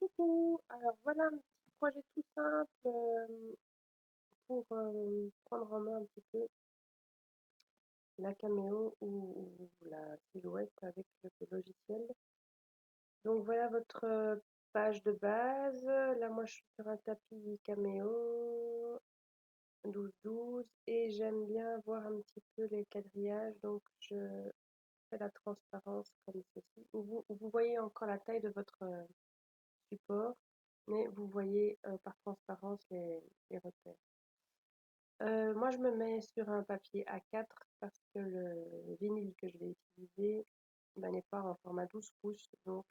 Coucou, alors voilà un petit projet tout simple pour prendre en main un petit peu la caméo ou la silhouette avec le logiciel. Donc voilà votre page de base. Là moi je suis sur un tapis caméo 12-12 et j'aime bien voir un petit peu les quadrillages, donc je fais la transparence comme ceci. Vous voyez encore la taille de votre support, mais vous voyez par transparence les repères. Moi, je me mets sur un papier A4 parce que le vinyle que je vais utiliser n'est pas en format 12 pouces, donc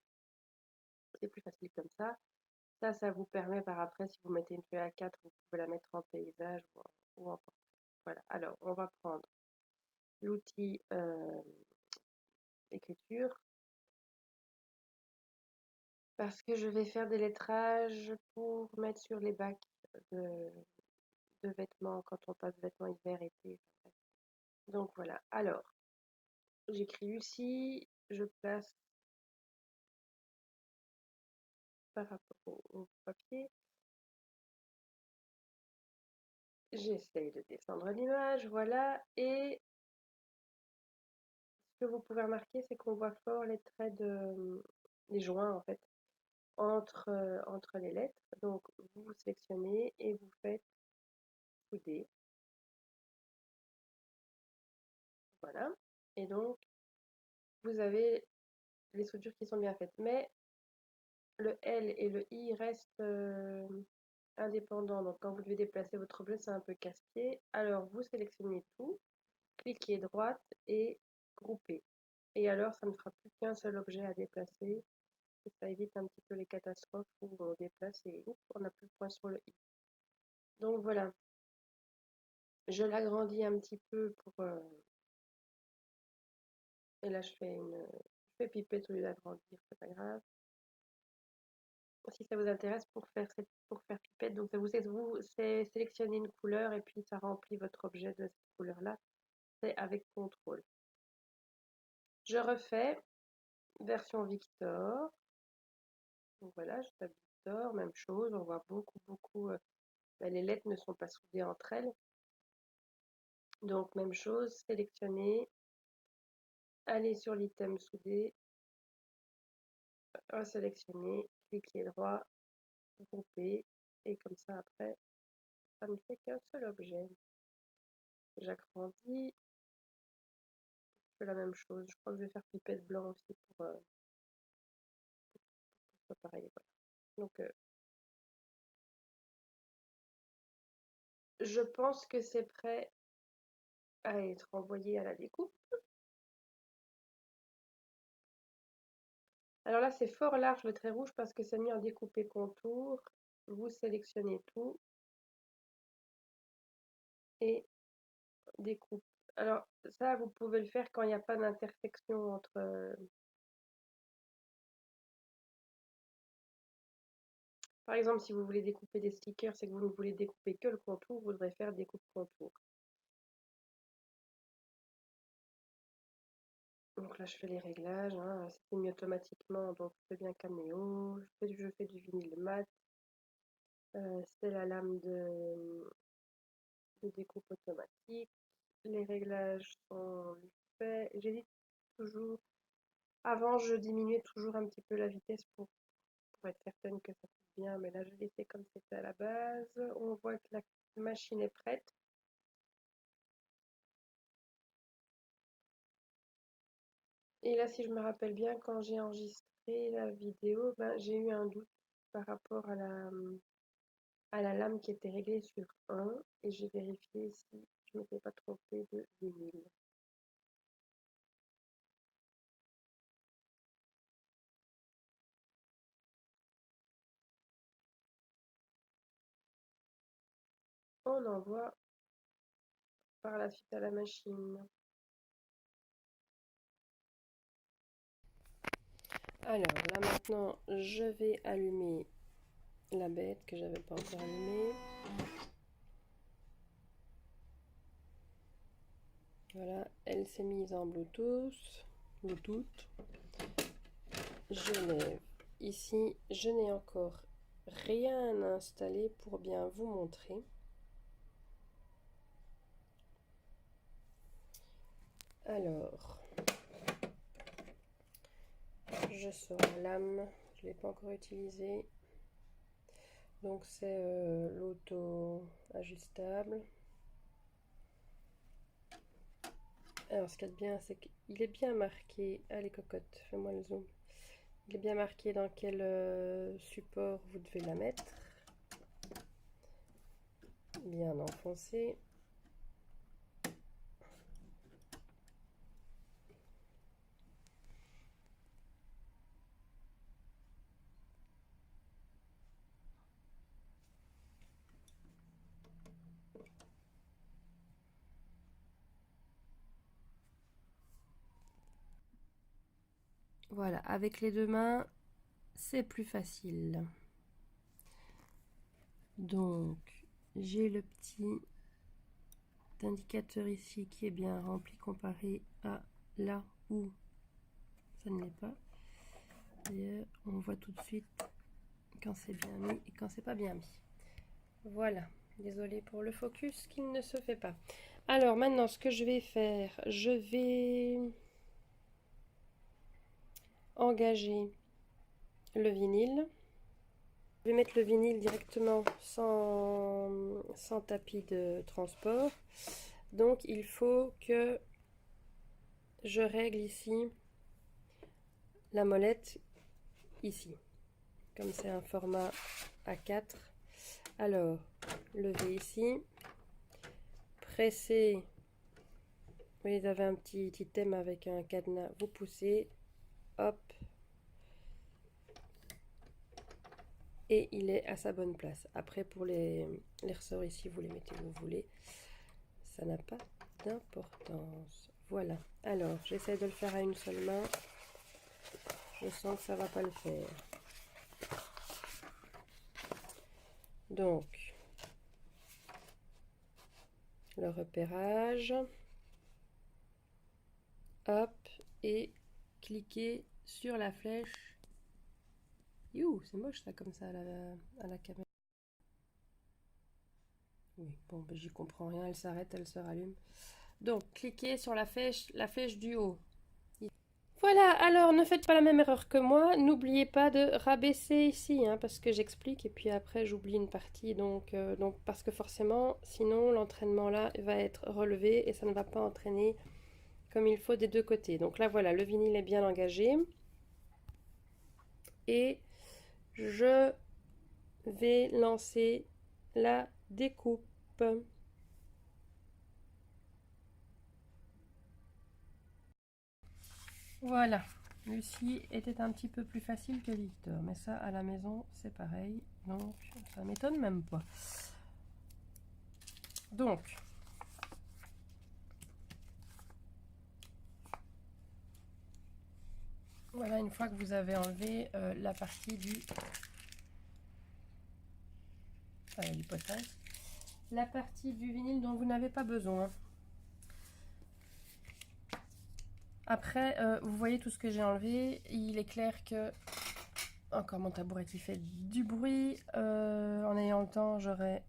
c'est plus facile comme ça. Ça vous permet par après, si vous mettez une feuille A4, vous pouvez la mettre en paysage ou en portrait. Voilà, alors on va prendre l'outil écriture parce que je vais faire des lettrages pour mettre sur les bacs de, de vêtements quand on passe vêtements hiver, été. Donc voilà, alors j'écris Lucie, je place par rapport au papier. J'essaye de descendre l'image, voilà. Et ce que vous pouvez remarquer, c'est qu'on voit fort les traits les joints en fait entre les lettres. Donc vous sélectionnez et vous faites couder, voilà. Et donc vous avez les soudures qui sont bien faites, mais le L et le I restent indépendants. Donc quand vous devez déplacer votre objet, c'est un peu casse-pied. Alors vous sélectionnez tout, cliquez droite et groupez. Et alors, ça ne fera plus qu'un seul objet à déplacer. Et ça évite un petit peu les catastrophes où on déplace et oups, on n'a plus le point sur le i. Donc voilà, je l'agrandis un petit peu pour... et là, je fais pipette au lieu d'agrandir, c'est pas grave. Si ça vous intéresse pour faire pipette, donc vous sélectionnez une couleur et puis ça remplit votre objet de cette couleur-là. C'est avec contrôle. Je refais version Victor. Donc voilà, je tape Victor, même chose, on voit beaucoup. Les lettres ne sont pas soudées entre elles. Donc même chose, sélectionner, aller sur l'item soudé, resélectionner, cliquer droit, grouper, et comme ça après, ça ne fait qu'un seul objet. J'agrandis, je fais la même chose. Je crois que je vais faire pipette blanc aussi pour pareil. Voilà. Donc je pense que c'est prêt à être envoyé à la découpe. Alors là, c'est fort large le trait rouge parce que c'est mis en découpé contour. Vous sélectionnez tout et découpe. Alors ça, vous pouvez le faire quand il n'y a pas d'intersection entre... Par exemple, si vous voulez découper des stickers, c'est que vous ne voulez découper que le contour, vous devrez faire découpe contour. Donc là, je fais les réglages, hein. C'est mis automatiquement, donc je fais bien caméo. Je fais du vinyle mat. C'est la lame de découpe automatique. Les réglages sont faits. J'hésite toujours. Avant, je diminuais toujours un petit peu la vitesse pour être certaine que ça coupe bien, mais là, je l'ai fait comme c'était à la base. On voit que la machine est prête. Et là, si je me rappelle bien, quand j'ai enregistré la vidéo, ben, j'ai eu un doute par rapport à la lame qui était réglée sur 1 et j'ai vérifié si je ne m'étais pas trompée de vinyle. On envoie par la suite à la machine. Alors là maintenant, je vais allumer la bête que j'avais pas encore allumée. Voilà, elle s'est mise en Bluetooth. Je lève ici, je n'ai encore rien installé pour bien vous montrer. Alors, je sors la lame, je ne l'ai pas encore utilisée. Donc c'est l'auto ajustable. Alors ce qu'il y a de bien, c'est qu'il est bien marqué. Allez cocotte, fais-moi le zoom. Il est bien marqué dans quel support vous devez la mettre. Bien enfoncé. Voilà, avec les deux mains, c'est plus facile. Donc, j'ai le petit indicateur ici qui est bien rempli comparé à là où ça ne l'est pas. D'ailleurs, on voit tout de suite quand c'est bien mis et quand c'est pas bien mis. Voilà, désolée pour le focus qui ne se fait pas. Alors maintenant, ce que je vais faire, je vais engager le vinyle. Je vais mettre le vinyle directement sans tapis de transport. Donc il faut que je règle ici la molette ici. Comme c'est un format A4. Alors, levez ici. Pressez. Vous avez un petit thème avec un cadenas. Vous poussez. Hop. Et il est à sa bonne place. Après, pour les ressorts ici, vous les mettez où vous voulez. Ça n'a pas d'importance. Voilà. Alors, j'essaie de le faire à une seule main. Je sens que ça va pas le faire. Donc, le repérage. Hop. Et cliquez sur la flèche. You, c'est moche ça comme ça à la caméra. Oui, bon, ben, j'y comprends rien. Elle s'arrête, elle se rallume. Donc, cliquez sur la flèche du haut. Voilà, alors ne faites pas la même erreur que moi, n'oubliez pas de rabaisser ici, hein, parce que j'explique et puis après j'oublie une partie, donc parce que forcément, sinon l'entraînement là va être relevé et ça ne va pas entraîner comme il faut des deux côtés. Donc là voilà, le vinyle est bien engagé et je vais lancer la découpe. Voilà, Lucie était un petit peu plus facile que Victor, mais ça à la maison c'est pareil, donc ça m'étonne même pas. Donc, voilà, une fois que vous avez enlevé la partie du potage, la partie du vinyle dont vous n'avez pas besoin. Après, vous voyez tout ce que j'ai enlevé. Il est clair que... Encore mon tabouret qui fait du bruit. En ayant le temps, j'aurais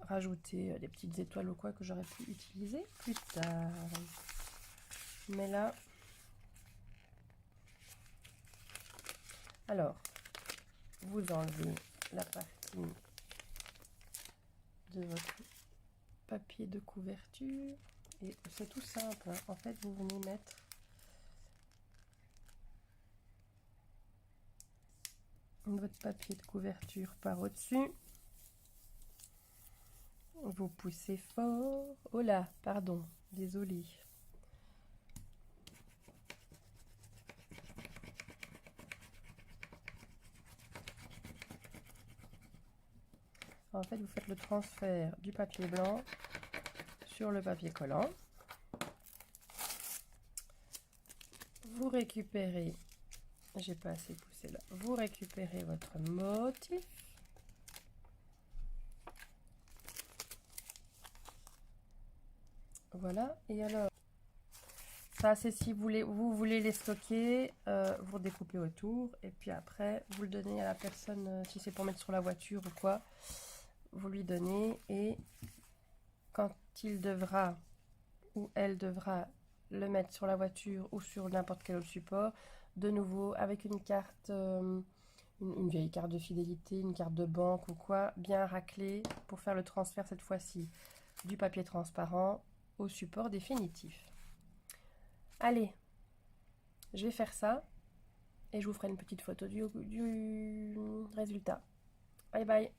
rajouté des petites étoiles ou quoi que j'aurais pu utiliser plus tard. Mais là... Alors, vous enlevez la partie de votre papier de couverture. Et c'est tout simple. En fait, vous venez mettre votre papier de couverture par au-dessus. Vous poussez fort. Oh là, pardon, désolé. En fait, vous faites le transfert du papier blanc sur le papier collant. Vous récupérez, j'ai pas assez poussé là, vous récupérez votre motif. Voilà, et alors, Ça, c'est si vous voulez les stocker, vous redécoupez autour. Et puis après, vous le donnez à la personne, si c'est pour mettre sur la voiture ou quoi. Vous lui donnez et quand il devra ou elle devra le mettre sur la voiture ou sur n'importe quel autre support, de nouveau avec une carte, une vieille carte de fidélité, une carte de banque ou quoi, bien raclée pour faire le transfert cette fois-ci du papier transparent au support définitif. Allez, je vais faire ça et je vous ferai une petite photo du résultat. Bye bye.